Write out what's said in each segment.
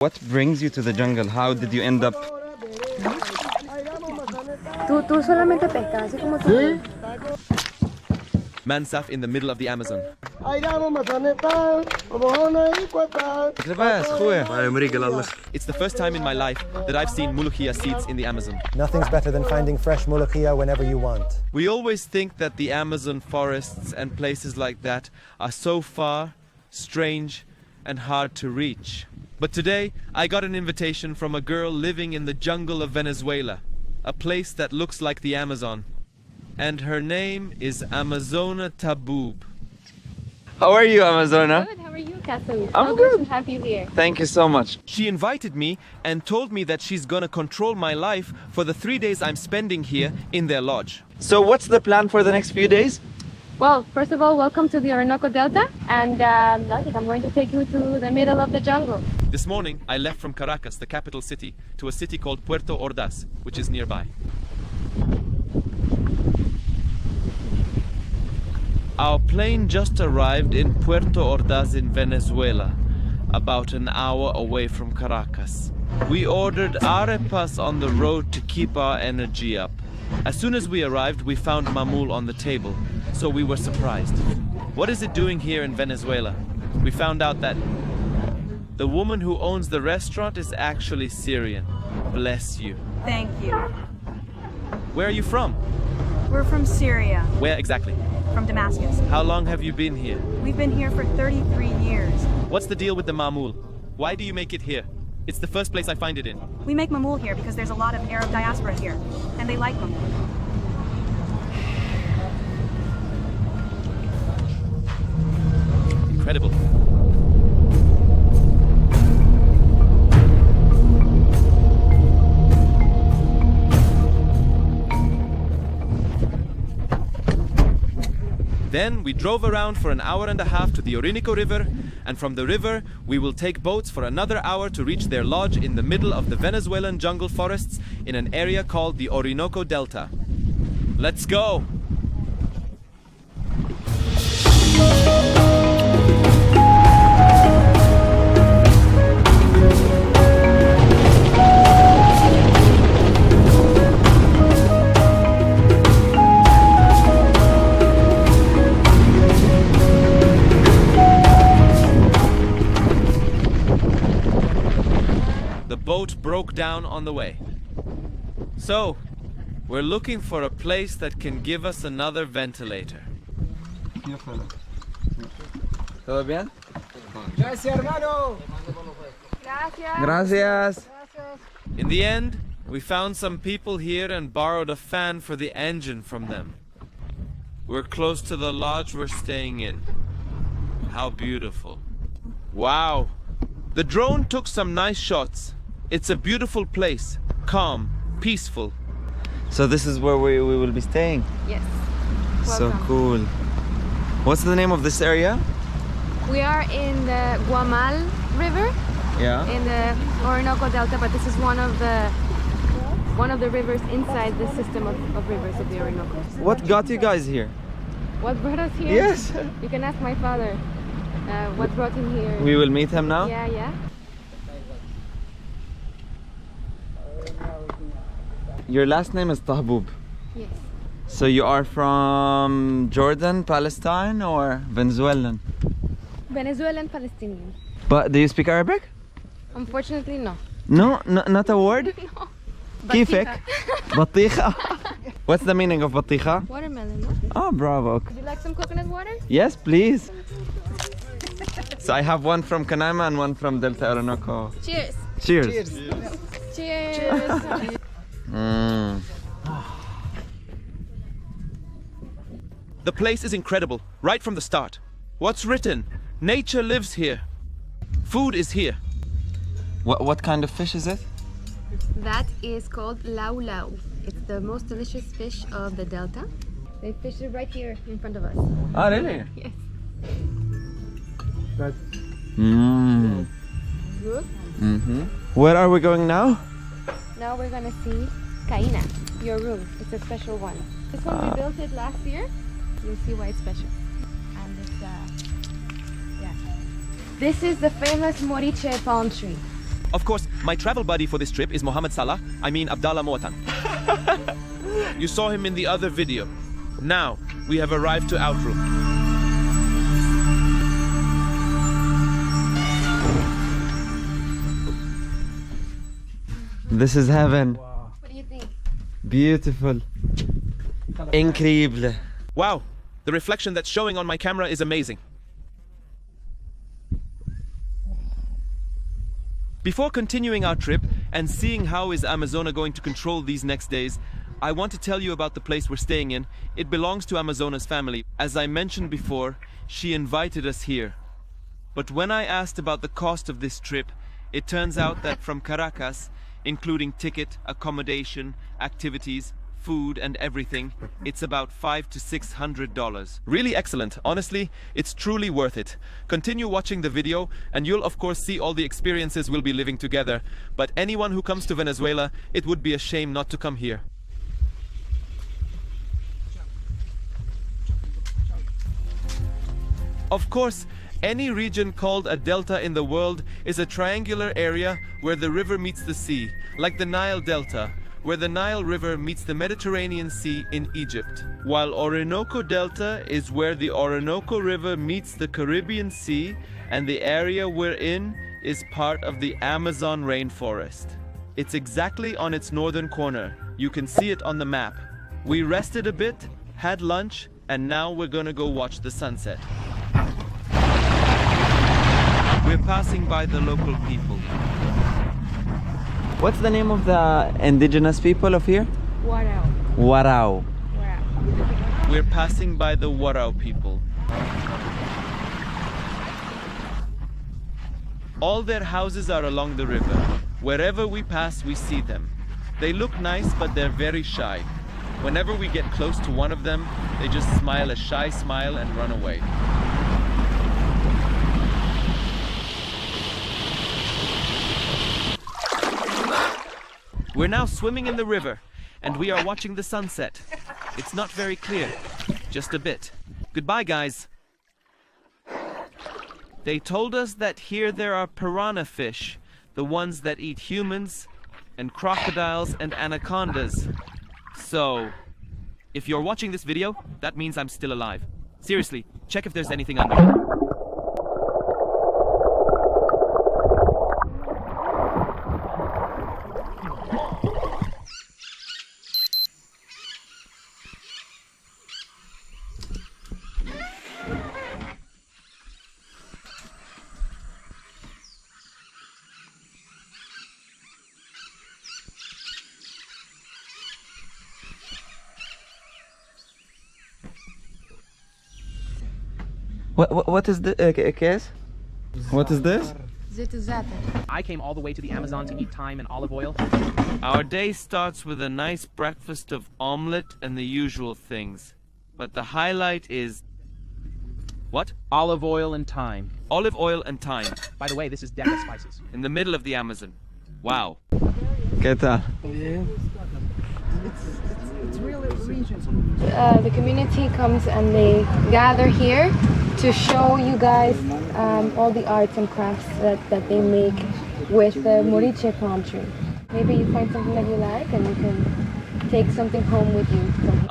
What brings you to the jungle? How did you end up? Tú solamente pescas, así como tú. Mansaf in the middle of the Amazon. It's the first time in my life that I've seen mulukhia seeds in the Amazon. Nothing's better than finding fresh mulukhia whenever you want. We always think that the Amazon forests and places like that are so far, strange, and hard to reach. But today, I got an invitation from a girl living in the jungle of Venezuela, a place that looks like the Amazon. And her name is Amazona Taboob. How are you, Amazona? Good, how are you, Kassem? I'm good. To have you here. Thank you so much. She invited me and told me that she's gonna control my life for the 3 days I'm spending here in their lodge. So what's the plan for the next few days? Well, first of all, welcome to the Orinoco Delta, and I'm going to take you to the middle of the jungle. This morning, I left from Caracas, the capital city, to a city called Puerto Ordaz, which is nearby. Our plane just arrived in Puerto Ordaz in Venezuela, about an hour away from Caracas. We ordered arepas on the road to keep our energy up. As soon as we arrived, we found mamul on the table, so we were surprised. What is it doing here in Venezuela? We found out that the woman who owns the restaurant is actually Syrian. Bless you. Thank you. Where are you from? We're from Syria, Where exactly? from Damascus. How long have you been here? We've been here for 33 years. What's the deal with the mamul? Why do you make it here? It's the first place I find it in. We make mamul here because there's a lot of Arab diaspora here, and they like mamul. Incredible. Then we drove around for an hour and a half to the Orinoco River, and from the river we will take boats for another hour to reach their lodge in the middle of the Venezuelan jungle forests in an area called the Orinoco Delta. Let's go! The boat broke down on the way. So, we're looking for a place that can give us another ventilator. ¿Todo bien? Gracias, hermano. Gracias. In the end, we found some people here and borrowed a fan for the engine from them. We're close to the lodge we're staying in. How beautiful. Wow! The drone took some nice shots. It's a beautiful place, calm, peaceful. So this is where we will be staying. Yes. So Welcome. cool. What's the name of this area? We are in the Guamal River, Yeah. in the Orinoco Delta, but this is one of the rivers inside the system of rivers of the Orinoco. What got you guys here? What brought us here? Yes. You can ask my father. What brought him here? We will meet him now. Yeah, yeah. Your last name is Tahboob. Yes. So you are from Jordan, Palestine, or Venezuelan? Venezuelan Palestinian. But do you speak Arabic? Unfortunately, no. No, not a word. No. كيفك؟ بطيخة. What's the meaning of بطيخة? Watermelon, no? Oh, bravo. Would you like some coconut water? Yes, please. So I have one from Canaima and one from Delta Orinoco. Cheers. Cheers. Cheers. Mm. The place is incredible, right from the start. What's written? Nature lives here. Food is here. What kind of fish is it? That is called lau lau. It's the most delicious fish of the delta. They fish it right here in front of us. Oh, really? Yes. Mm. Good. Mm-hmm. Where are we going now? Now we're gonna see Kaina, your room. It's a special one. This one we built it last year. You'll see why it's special. And it's yeah. This is the famous moriche palm tree. Of course, my travel buddy for this trip is Mohammed Salah, Abdallah Moatan. You saw him in the other video. Now, we have arrived to Outroom. This is heaven. What do you think? Beautiful. Incredible. Wow, the reflection that's showing on my camera is amazing. Before continuing our trip and seeing how is Amazona going to control these next days, I want to tell you about the place we're staying in. It belongs to Amazona's family. As I mentioned before, she invited us here. But when I asked about the cost of this trip, it turns out that from Caracas, including ticket, accommodation, activities, food and everything, it's about $500 to $600. Really excellent. Honestly, it's truly worth it. Continue watching the video and you'll of course see all the experiences we'll be living together. But anyone who comes to Venezuela, it would be a shame not to come here. Of course, any region called a delta in the world is a triangular area where the river meets the sea, like the Nile Delta, where the Nile River meets the Mediterranean Sea in Egypt, while Orinoco Delta is where the Orinoco River meets the Caribbean Sea, and the area we're in is part of the Amazon rainforest. It's exactly on its northern corner. You can see it on the map. We rested a bit, had lunch, and now we're gonna go watch the sunset. We're passing by the local people. What's the name of the indigenous people of here? Warao. Warao. Warao. We're passing by the Warao people. All their houses are along the river. Wherever we pass, we see them. They look nice, but they're very shy. Whenever we get close to one of them, they just smile a shy smile and run away. We're now swimming in the river, and we are watching the sunset. It's not very clear, just a bit. Goodbye, guys. They told us that here there are piranha fish, the ones that eat humans, and crocodiles and anacondas. So, if you're watching this video, that means I'm still alive. Seriously, check if there's anything under it. What is the case? What is this? I came all the way to the Amazon to eat thyme and olive oil. Our day starts with a nice breakfast of omelette and the usual things. But the highlight is... what? Olive oil and thyme. Olive oil and thyme. By the way, this is Deca spices. In the middle of the Amazon. Wow. ¿Qué tal? The community comes and they gather here to show you guys all the arts and crafts that they make with the moriche palm tree. Maybe you find something that you like and you can take something home with you from here.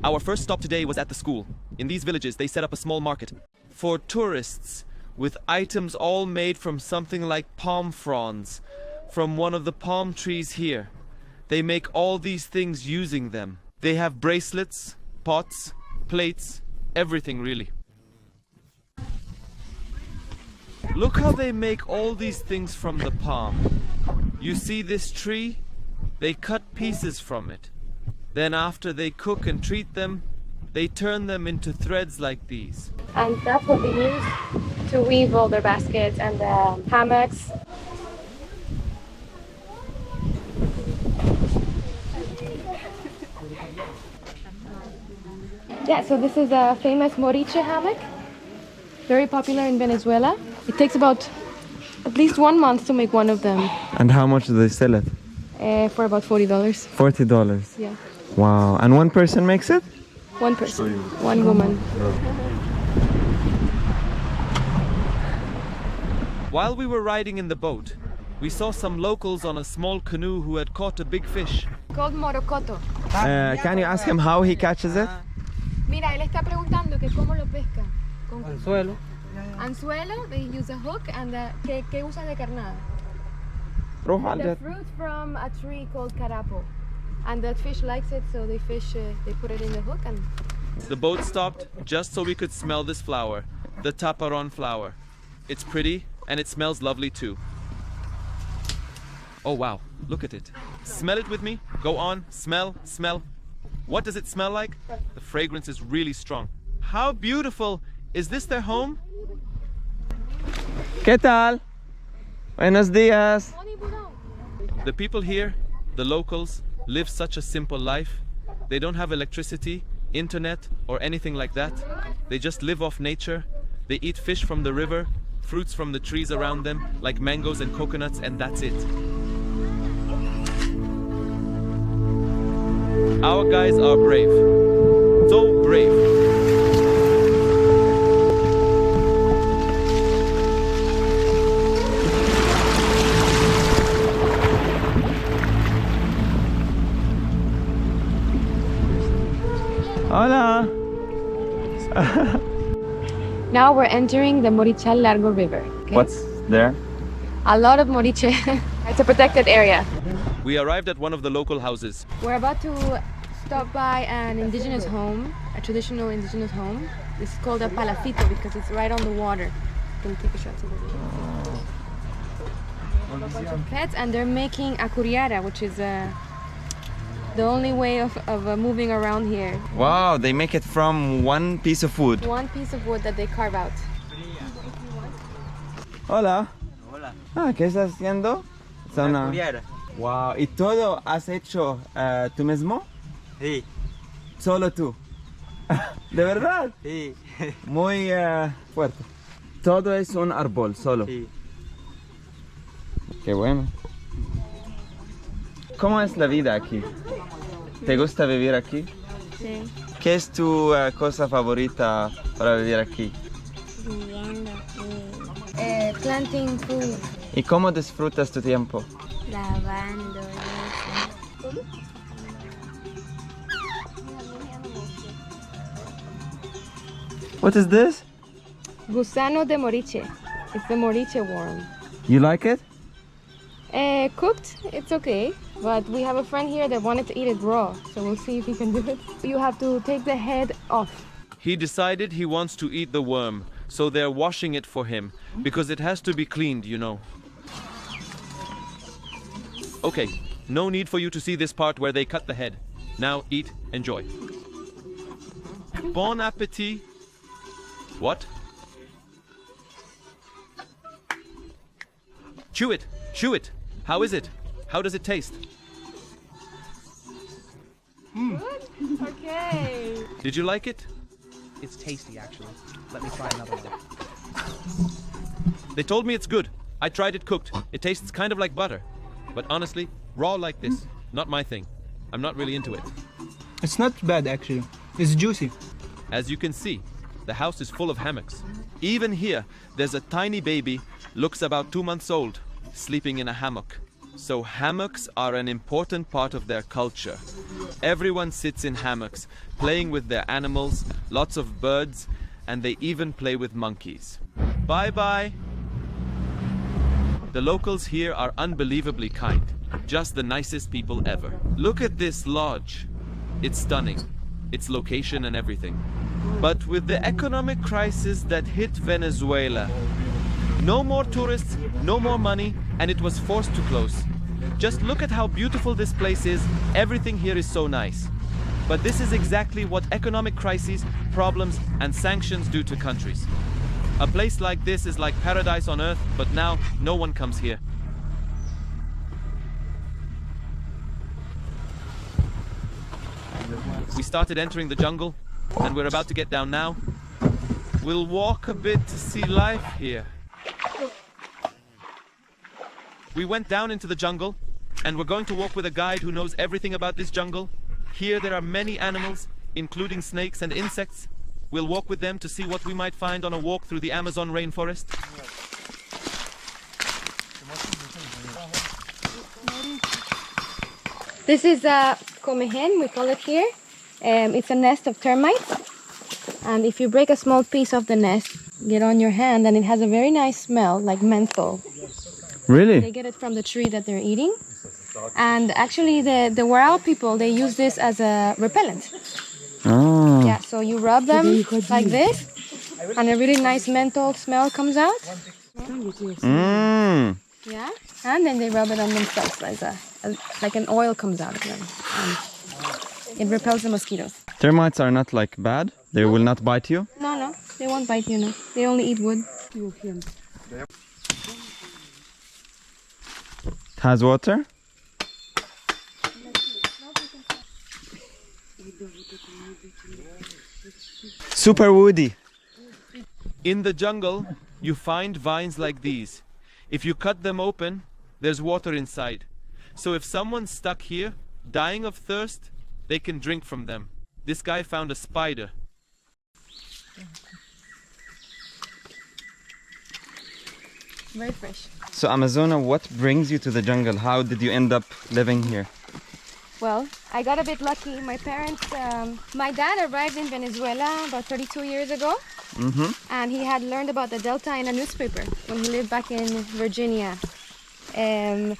Our first stop today was at the school. In these villages, they set up a small market For tourists, with items all made from something like palm fronds, from one of the palm trees here. They make all these things using them. They have bracelets, pots, plates, everything really. Look how they make all these things from the palm. You see this tree? They cut pieces from it. Then after they cook and treat them, they turn them into threads like these. And that's what they use to weave all their baskets and hammocks. Yeah, so this is a famous moriche hammock, very popular in Venezuela. It takes about at least 1 month to make one of them. And how much do they sell it? For about $40. $40. Yeah. Wow. And one person makes it? One person, one woman. While we were riding in the boat, we saw some locals on a small canoe who had caught a big fish. Called morocoto. Can you ask him how he catches it? Mira, él está preguntando que cómo lo pesca. Con Anzuelo. anzuelo, they use a hook, and ¿qué usa de carnada? The fruit from a tree called carapo. And that fish likes it, so they put it in the hook and... The boat stopped just so we could smell this flower, the taparon flower. It's pretty and it smells lovely too. Oh wow, look at it. Smell it with me. Go on, smell, smell. What does it smell like? The fragrance is really strong. How beautiful! Is this their home? ¿Qué tal? Buenos días. The people here, the locals, live such a simple life. They don't have electricity, internet, or anything like that. They just live off nature. They eat fish from the river, fruits from the trees around them, like mangoes and coconuts, and that's it. Our guys are brave. So brave. Hola. Now we're entering the Morichal Largo River. Okay? What's there? A lot of moriche. It's a protected area. We arrived at one of the local houses. We're about to stop by an indigenous home, a traditional indigenous home. It's called a palafito because it's right on the water. You can take a shot to the pets, and they're making a curiara, which is the only way of moving around here. Wow, they make it from one piece of food. One piece of wood that they carve out. Hola. Hola. ¿Qué estás haciendo? Una curiara. Wow, ¿y todo has hecho tú mismo? Sí. Solo tú. ¿De verdad? Sí. Muy fuerte. Todo es un árbol, solo. Sí. Qué bueno. ¿Cómo es la vida aquí? ¿Te gusta vivir aquí? Sí. ¿Qué es tu cosa favorita para vivir aquí? Viviendo aquí, Planting food. ¿Y cómo disfrutas tu tiempo? lavando, What is this? Gusano de moriche. It's the moriche worm. You like it? Cooked, it's okay. But we have a friend here that wanted to eat it raw, so we'll see if he can do it. You have to take the head off. He decided he wants to eat the worm, so they're washing it for him, because it has to be cleaned, you know. Okay, no need for you to see this part where they cut the head. Now eat, enjoy. Bon appetit. What? Chew it, chew it. How is it? How does it taste? Okay. Did you like it? It's tasty, actually. Let me try another one. They told me it's good. I tried it cooked. It tastes kind of like butter. But honestly, raw like this, not my thing. I'm not really into it. It's not bad actually. It's juicy. As you can see, the house is full of hammocks. Even here, there's a tiny baby, looks about 2 months old, sleeping in a hammock. So hammocks are an important part of their culture. Everyone sits in hammocks, playing with their animals, lots of birds, and they even play with monkeys. Bye-bye! The locals here are unbelievably kind, just the nicest people ever. Look at this lodge. It's stunning, its location and everything. But with the economic crisis that hit Venezuela, no more tourists, no more money, and it was forced to close. Just look at how beautiful this place is. Everything here is so nice. But this is exactly what economic crises, problems, and sanctions do to countries. A place like this is like paradise on earth, but now no one comes here. We started entering the jungle, and we're about to get down now. We'll walk a bit to see life here. We went down into the jungle, and we're going to walk with a guide who knows everything about this jungle. Here there are many animals, including snakes and insects. We'll walk with them to see what we might find on a walk through the Amazon rainforest. This is a comehen, we call it here. It's a nest of termites. And if you break a small piece of the nest, get on your hand, and it has a very nice smell, like menthol. Really? They get it from the tree that they're eating. And actually the Warao people, they use this as a repellent. Oh. Yeah, so you rub them like this, and a really nice menthol smell comes out. Mm. Yeah, and then they rub it on themselves like an oil comes out of them. And it repels the mosquitoes. Termites are not like bad? They will not bite you? No, they won't bite you, no. They only eat wood. It has water? Super woody. In the jungle, you find vines like these. If you cut them open, there's water inside. So if someone's stuck here, dying of thirst, they can drink from them. This guy found a spider. Very fresh. So Amazona, what brings you to the jungle? How did you end up living here? Well, I got a bit lucky. My parents, my dad arrived in Venezuela about 32 years ago. And he had learned about the Delta in a newspaper when he lived back in Virginia. He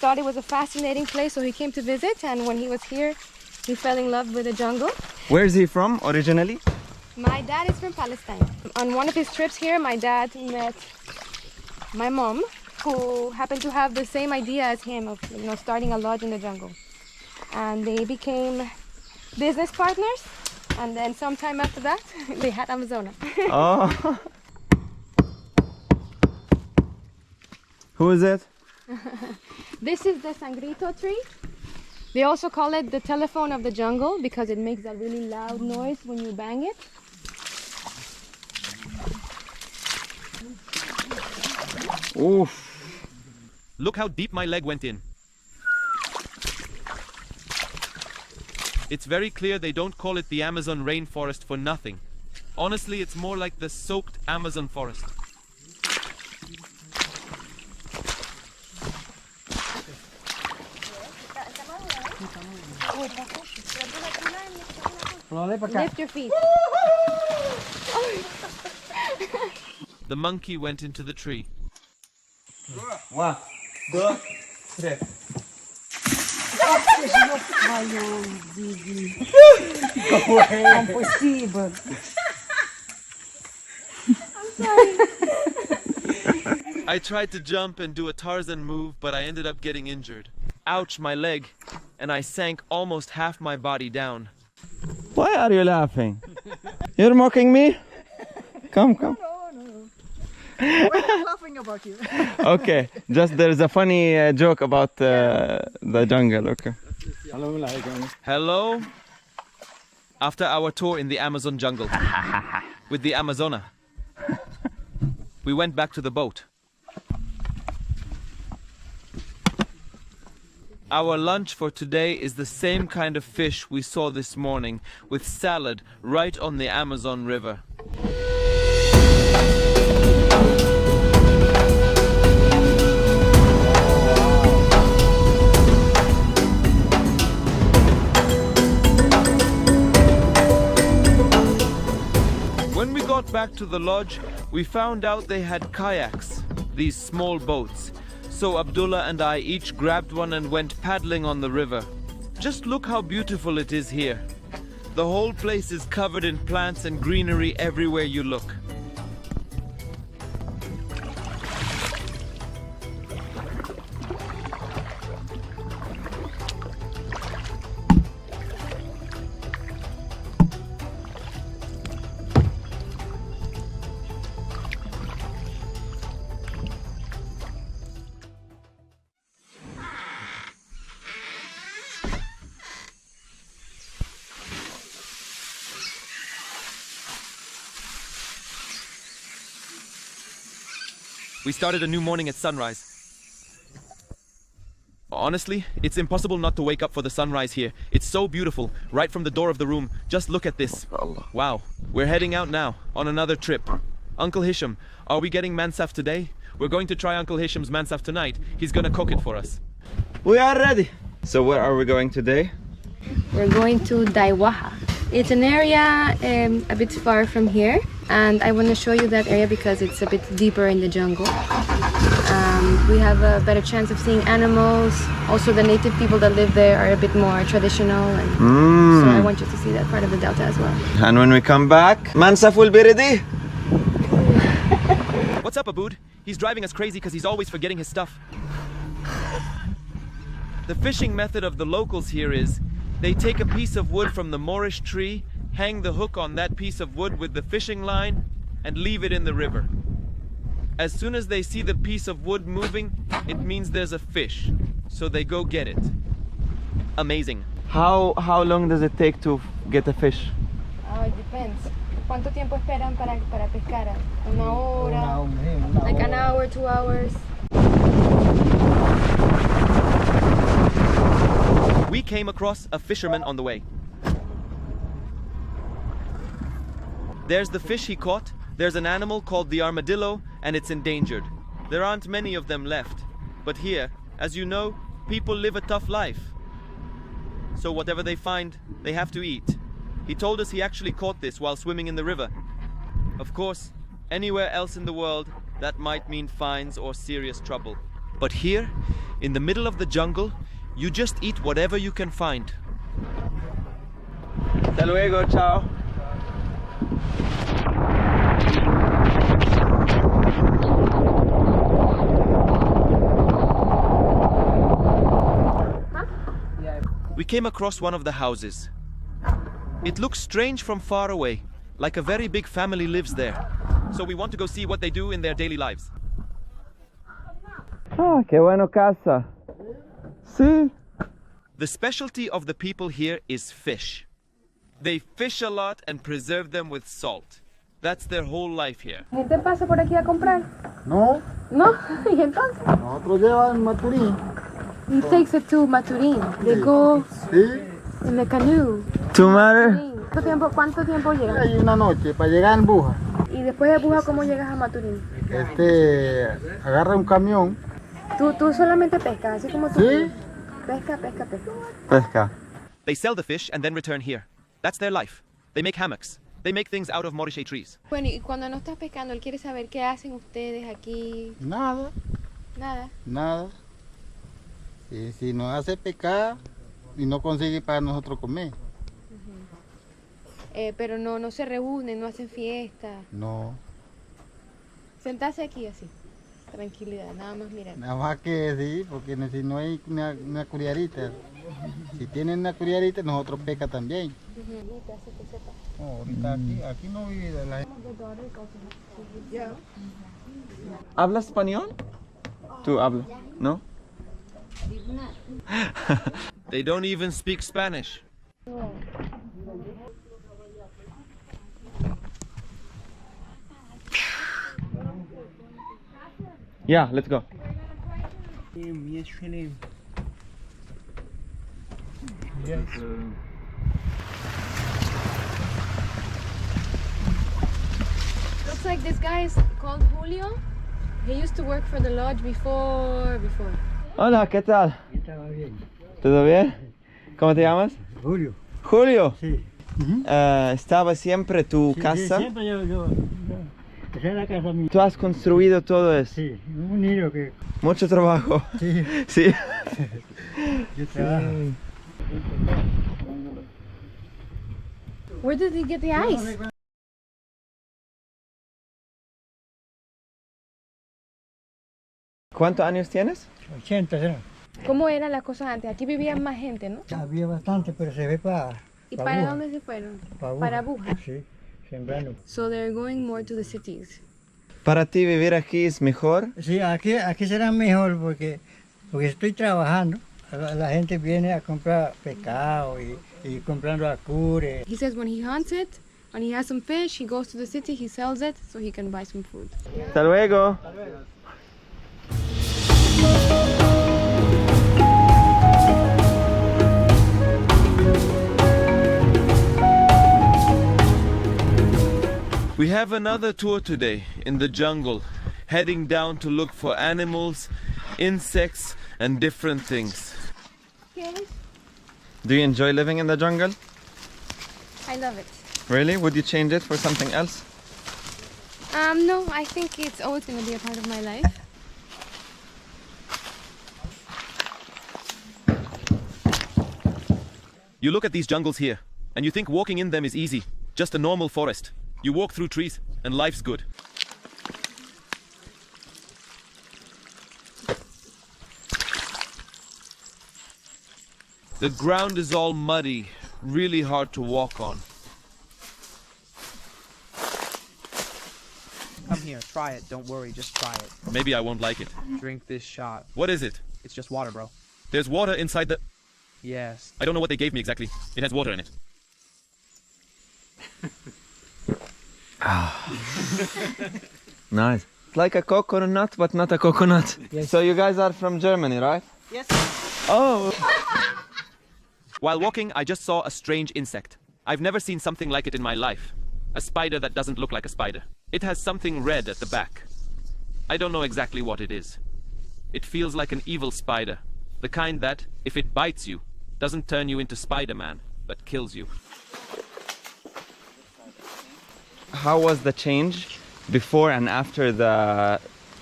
thought it was a fascinating place, so he came to visit. And when he was here, he fell in love with the jungle. Where is he from originally? My dad is from Palestine. On one of his trips here, my dad met my mom, who happened to have the same idea as him of starting a lodge in the jungle. And they became business partners. And then sometime after that, they had Amazona. Oh. Who is it? This is the sangrito tree. They also call it the telephone of the jungle because it makes a really loud noise when you bang it. Oof. Look how deep my leg went in. It's very clear they don't call it the Amazon rainforest for nothing. Honestly, it's more like the soaked Amazon forest. Lift your feet. The monkey went into the tree. 1, 2, 3. I tried to jump and do a Tarzan move, but I ended up getting injured. Ouch, my leg. And I sank almost half my body down. Why are you laughing? You're mocking me? Come. No. We're not laughing about you. Okay, just there's a funny joke about the jungle, okay. Hello? After our tour in the Amazon jungle with the Amazona, we went back to the boat. Our lunch for today is the same kind of fish we saw this morning, with salad right on the Amazon River. When we got back to the lodge, we found out they had kayaks, these small boats. So Abdullah and I each grabbed one and went paddling on the river. Just look how beautiful it is here. The whole place is covered in plants and greenery everywhere you look. We started a new morning at sunrise. Honestly, it's impossible not to wake up for the sunrise here. It's so beautiful, right from the door of the room. Just look at this. Wow, we're heading out now, on another trip. Uncle Hisham, are we getting Mansaf today? We're going to try Uncle Hisham's mansaf tonight. He's gonna cook it for us. We are ready. So where are we going today? We're going to Daiwaha. It's an area a bit far from here, and I want to show you that area because it's a bit deeper in the jungle. We have a better chance of seeing animals. Also, the native people that live there are a bit more traditional, and so I want you to see that part of the delta as well. And when we come back, mansaf will be ready. What's up, Abood? He's driving us crazy because he's always forgetting his stuff. The fishing method of the locals here is they take a piece of wood from the Moorish tree, hang the hook on that piece of wood with the fishing line, and leave it in the river. As soon as they see the piece of wood moving, it means there's a fish. So they go get it. Amazing. How long does it take to get a fish? Oh, it depends. ¿Cuánto tiempo esperan para pescar? Una hora? Like an hour, 2 hours? We came across a fisherman on the way. There's the fish he caught. There's an animal called the armadillo, and it's endangered. There aren't many of them left. But here, as you know, people live a tough life. So whatever they find, they have to eat. He told us he actually caught this while swimming in the river. Of course, anywhere else in the world, that might mean fines or serious trouble. But here, in the middle of the jungle, you just eat whatever you can find. Hasta luego, ciao. We came across one of the houses. It looks strange from far away, like a very big family lives there. So we want to go see what they do in their daily lives. Ah, qué bueno casa. Sí. The specialty of the people here is fish. They fish a lot and preserve them with salt. That's their whole life here. ¿Gente pasa por aquí a comprar? No, ¿No? ¿Y entonces? nosotros llevan Maturín. He takes it to Maturín. They go Sí, in the canoe. Tu madre. ¿Cuánto tiempo llegas? hay una noche para llegar en Buja. Y después de Buja, ¿cómo llegas a Maturín? Agarra un camión. Tú solamente pescas, así como tú. Sí. Pesca. Pesca. They sell the fish and then return here. That's their life. They make hammocks. They make things out of Maurice trees. Bueno, y cuando no estás pescando, él quiere saber qué hacen ustedes aquí. Nada, Nada. nada. Y si nos hace pecar y no consigue para nosotros comer. Pero no se reúnen, no hacen fiesta. No, Sentarse aquí así. Tranquilidad, nada más mirar. nada más que sí, porque si no hay una curiarita. Si tienen una curiarita, nosotros peca también. No, ahorita aquí no vive la gente. ¿Hablas español? ¿Tú hablas? ¿No? They don't even speak Spanish. Yeah, let's go. Looks like this guy is called Julio. He used to work for the lodge before. Hola, ¿qué tal? ¿Todo bien? ¿Cómo te llamas? Julio. Julio. Sí. ¿Estaba siempre tu casa? Siempre yo. Esa es la casa mía. ¿Tú has construido todo eso? Sí, un niño que. Mucho trabajo. Sí. Sí. Yo trabajo. Where did he get the ice? ¿Cuántos años tienes? 80 será. ¿Cómo eran las cosas antes? Aquí vivían más gente, ¿no? Había bastante, pero se ve para. ¿Y para dónde se fueron? Para Buja. Sí, sembrando. So they're going more to the cities. ¿Para ti vivir aquí es mejor? Sí, aquí será mejor porque estoy trabajando. La gente viene a comprar pescado y comprando acure. He says when he hunts it, when he has some fish, he goes to the city, he sells it, so he can buy some food. Hasta luego. We have another tour today in the jungle. heading down to look for animals, insects, and different things. Yes. Do you enjoy living in the jungle? I love it. Really? Would you change it for something else? No, I think it's always going to be a part of my life. You look at these jungles here, and you think walking in them is easy. Just a normal forest. You walk through trees, and life's good. The ground is all muddy, really hard to walk on. Come here, try it. Don't worry, just try it. Maybe I won't like it. Drink this shot. What is it? It's just water, bro. There's water inside the... Yes. I don't know what they gave me exactly. It has water in it. Nice. It's like a coconut, but not a coconut. Yes. So you guys are from Germany, right? Yes. Oh. While walking, I just saw a strange insect. I've never seen something like it in my life. A spider that doesn't look like a spider. It has something red at the back. I don't know exactly what it is. It feels like an evil spider. The kind that, if it bites you, doesn't turn you into Spider-Man, but kills you. How was the change before and after the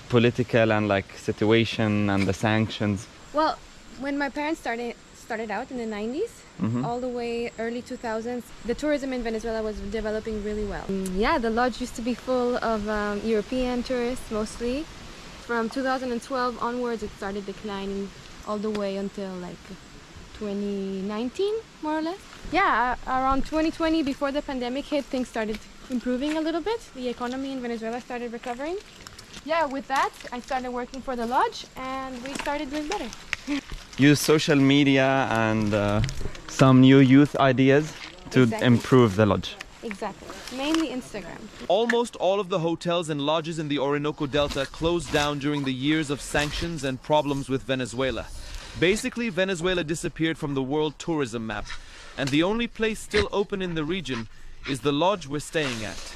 political and like situation and the sanctions? Well, when my parents started out in the 90s, all the way early 2000s, the tourism in Venezuela was developing really well. Yeah, the lodge used to be full of European tourists mostly. From 2012 onwards, it started declining all the way until like 2019, more or less. Yeah, around 2020, before the pandemic hit, things started improving a little bit. The economy in Venezuela started recovering. Yeah, with that, I started working for the lodge and we started doing better. Use social media and some new youth ideas to improve the lodge. Exactly. Mainly Instagram. Almost all of the hotels and lodges in the Orinoco Delta closed down during the years of sanctions and problems with Venezuela. Basically, Venezuela disappeared from the world tourism map, and the only place still open in the region is the lodge we're staying at.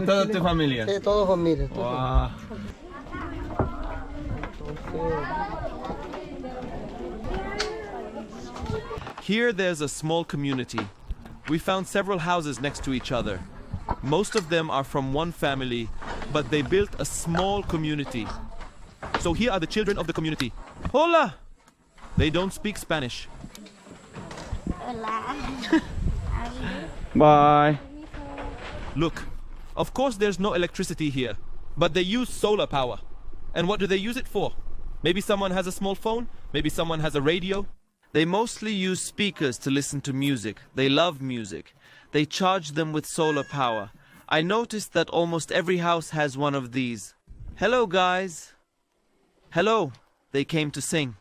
Toda tu familia. Sí, todos familia. Wow. Here there's a small community. We found several houses next to each other. Most of them are from one family, but they built a small community. So here are the children of the community. Hola! They don't speak Spanish. Hola. Bye. Look, of course there's no electricity here, but they use solar power. And what do they use it for? Maybe someone has a small phone, maybe someone has a radio. They mostly use speakers to listen to music. They love music. They charge them with solar power. I noticed that almost every house has one of these. Hello, guys. Hello. They came to sing.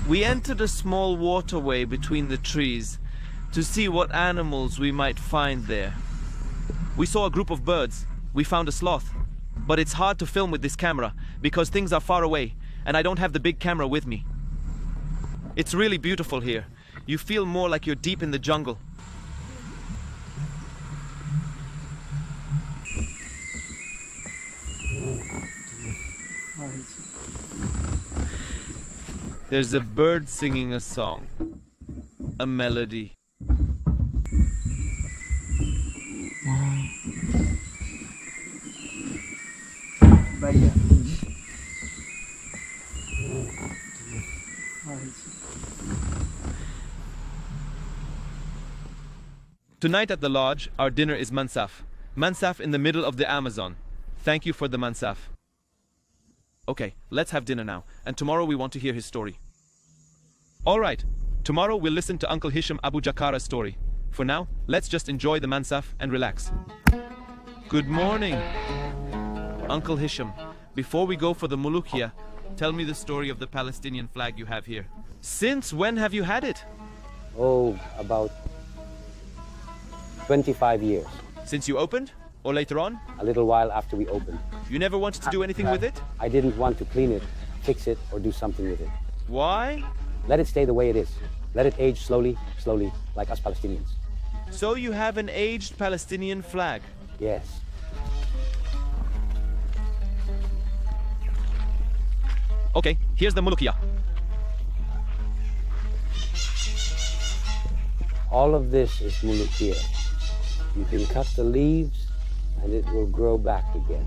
We entered a small waterway between the trees to see what animals we might find there. We saw a group of birds. We found a sloth. But it's hard to film with this camera because things are far away and I don't have the big camera with me. It's really beautiful here. You feel more like you're deep in the jungle. There's a bird singing a song, a melody. Tonight at the lodge, our dinner is mansaf. Mansaf in the middle of the Amazon. Thank you for the mansaf. Okay, let's have dinner now, and tomorrow we want to hear his story. All right, tomorrow we'll listen to Uncle Hisham Abu Jakara's story. For now, let's just enjoy the mansaf and relax. Good morning, Uncle Hisham. Before we go for the Mulukia, tell me the story of the Palestinian flag you have here. Since when have you had it? Oh, about 25 years. Since you opened? Or later on? A little while after we opened. You never wanted to do anything with it? I didn't want to clean it, fix it, or do something with it. Why? Let it stay the way it is. Let it age slowly, slowly, like us Palestinians. So you have an aged Palestinian flag? Yes. Okay, here's the Mulukia. All of this is Mulukia. You can cut the leaves and it will grow back again.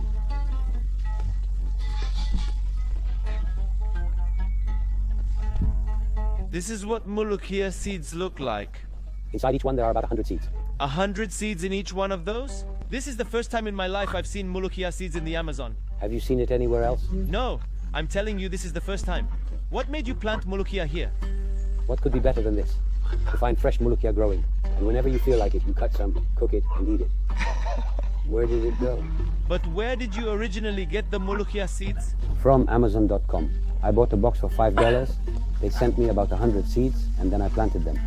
This is what Mulukia seeds look like. Inside each one there are about 100 seeds. 100 seeds in each one of those? This is the first time in my life I've seen Mulukia seeds in the Amazon. Have you seen it anywhere else? No, I'm telling you this is the first time. What made you plant Mulukia here? What could be better than this? To find fresh Mulukia growing. And whenever you feel like it, you cut some, cook it, and eat it. Where did it go? But where did you originally get the Mulukia seeds? From Amazon.com. I bought a box for $5. They sent me about 100 seeds, and then I planted them.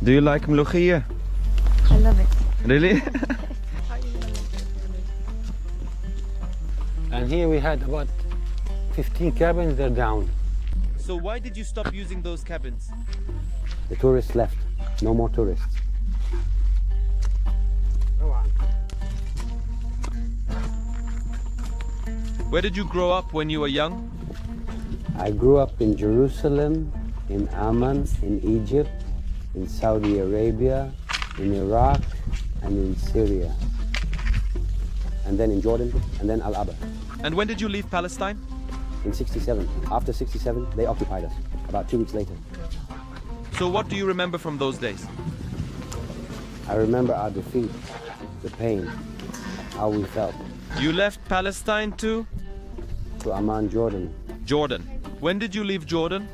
Do you like Mulukia? I love it. Really? And here we had about 15 cabins, they're down. So why did you stop using those cabins? The tourists left. No more tourists. Where did you grow up when you were young? I grew up in Jerusalem, in Amman, in Egypt, in Saudi Arabia, in Iraq, and in Syria. And then in Jordan, and then Al-Aba. And when did you leave Palestine? In 67. After 67, they occupied us, about 2 weeks later. So what do you remember from those days? I remember our defeat, the pain, how we felt. You left Palestine to? To Amman, Jordan. Jordan. When did you leave Jordan?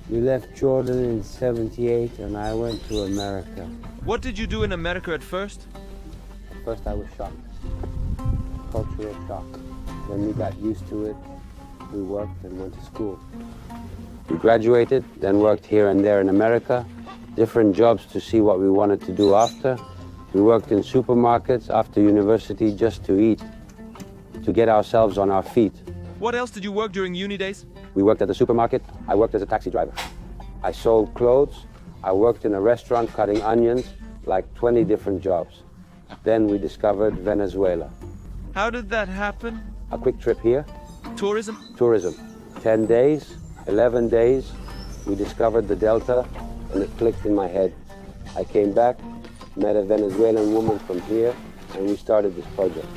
We left Jordan in 78 and I went to America. What did you do in America at first? At first I was shocked. Cultural shock. Then we got used to it. We worked and went to school. We graduated, then worked here and there in America, different jobs to see what we wanted to do after. We worked in supermarkets after university just to eat, to get ourselves on our feet. What else did you work during uni days? We worked at the supermarket. I worked as a taxi driver. I sold clothes. I worked in a restaurant cutting onions, like 20 different jobs. Then we discovered Venezuela. How did that happen? A quick trip here. Tourism? Tourism. 10 days, 11 days, we discovered the Delta, and it clicked in my head. I came back, met a Venezuelan woman from here, and we started this project.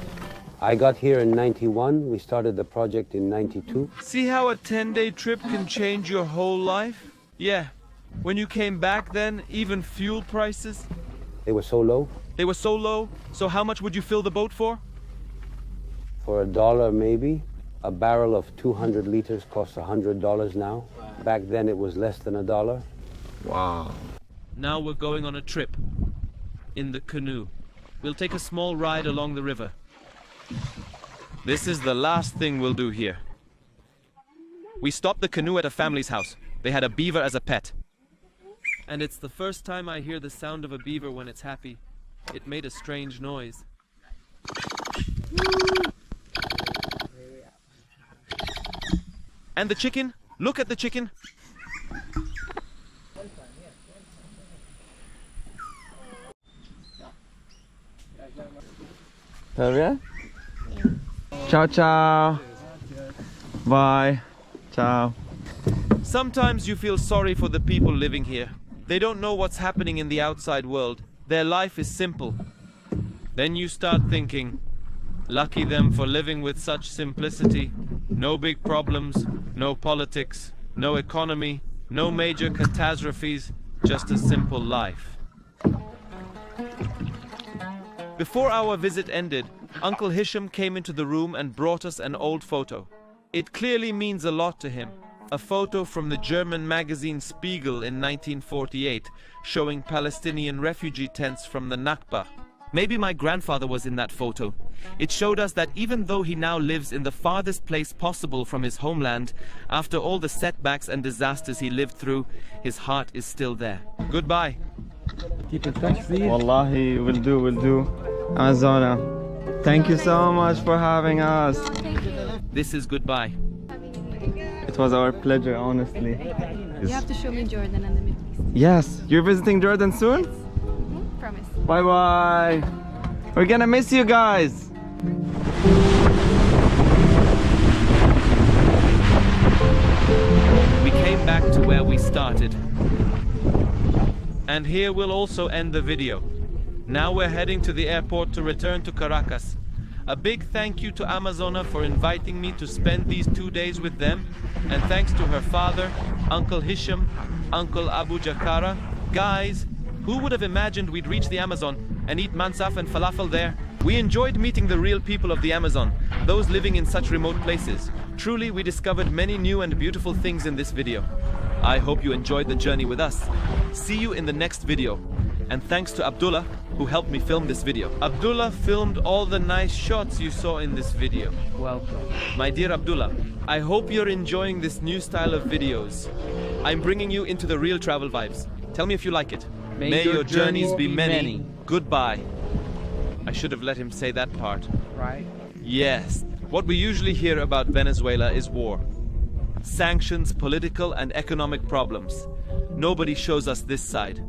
I got here in 91, we started the project in 92. See how a 10-day trip can change your whole life? Yeah. When you came back then, even fuel prices? They were so low. They were so low, so how much would you fill the boat for? For $1 maybe. A barrel of 200 liters costs $100 now. Back then it was less than $1. Wow. Now we're going on a trip. In the canoe. We'll take a small ride along the river. This is the last thing we'll do here. We stopped the canoe at a family's house. They had a beaver as a pet. And it's the first time I hear the sound of a beaver when it's happy. It made a strange noise. And the chicken? Look at the chicken. Está bien? Ciao, ciao. Bye. Ciao. Sometimes you feel sorry for the people living here. They don't know what's happening in the outside world. Their life is simple. Then you start thinking, lucky them for living with such simplicity. No big problems, no politics, no economy, no major catastrophes, just a simple life. Before our visit ended, Uncle Hisham came into the room and brought us an old photo. It clearly means a lot to him. A photo from the German magazine Spiegel in 1948, showing Palestinian refugee tents from the Nakba. Maybe my grandfather was in that photo. It showed us that even though he now lives in the farthest place possible from his homeland, after all the setbacks and disasters he lived through, his heart is still there. Goodbye. Keep in touch, please. Wallahi, will do. Amazona, thank you so much for having us. This is goodbye. It was our pleasure, honestly. You have to show me Jordan and the Middle East. Yes, you're visiting Jordan soon? Promise. Bye bye. We're gonna miss you guys. We came back to where we started. And here we'll also end the video. Now we're heading to the airport to return to Caracas. A big thank you to Amazona for inviting me to spend these 2 days with them, and thanks to her father, Uncle Hisham, Uncle Abu Jakara. Guys, who would have imagined we'd reach the Amazon and eat mansaf and falafel there? We enjoyed meeting the real people of the Amazon, those living in such remote places. Truly, we discovered many new and beautiful things in this video. I hope you enjoyed the journey with us. See you in the next video. And thanks to Abdullah, who helped me film this video. Abdullah filmed all the nice shots you saw in this video. Welcome. My dear Abdullah, I hope you're enjoying this new style of videos. I'm bringing you into the real travel vibes. Tell me if you like it. May your journeys be many. Goodbye. I should have let him say that part. Right. Yes. What we usually hear about Venezuela is war. Sanctions, political and economic problems. Nobody shows us this side.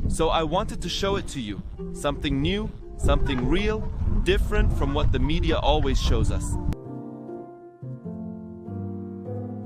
So I wanted to show it to you. Something new, something real, different from what the media always shows us.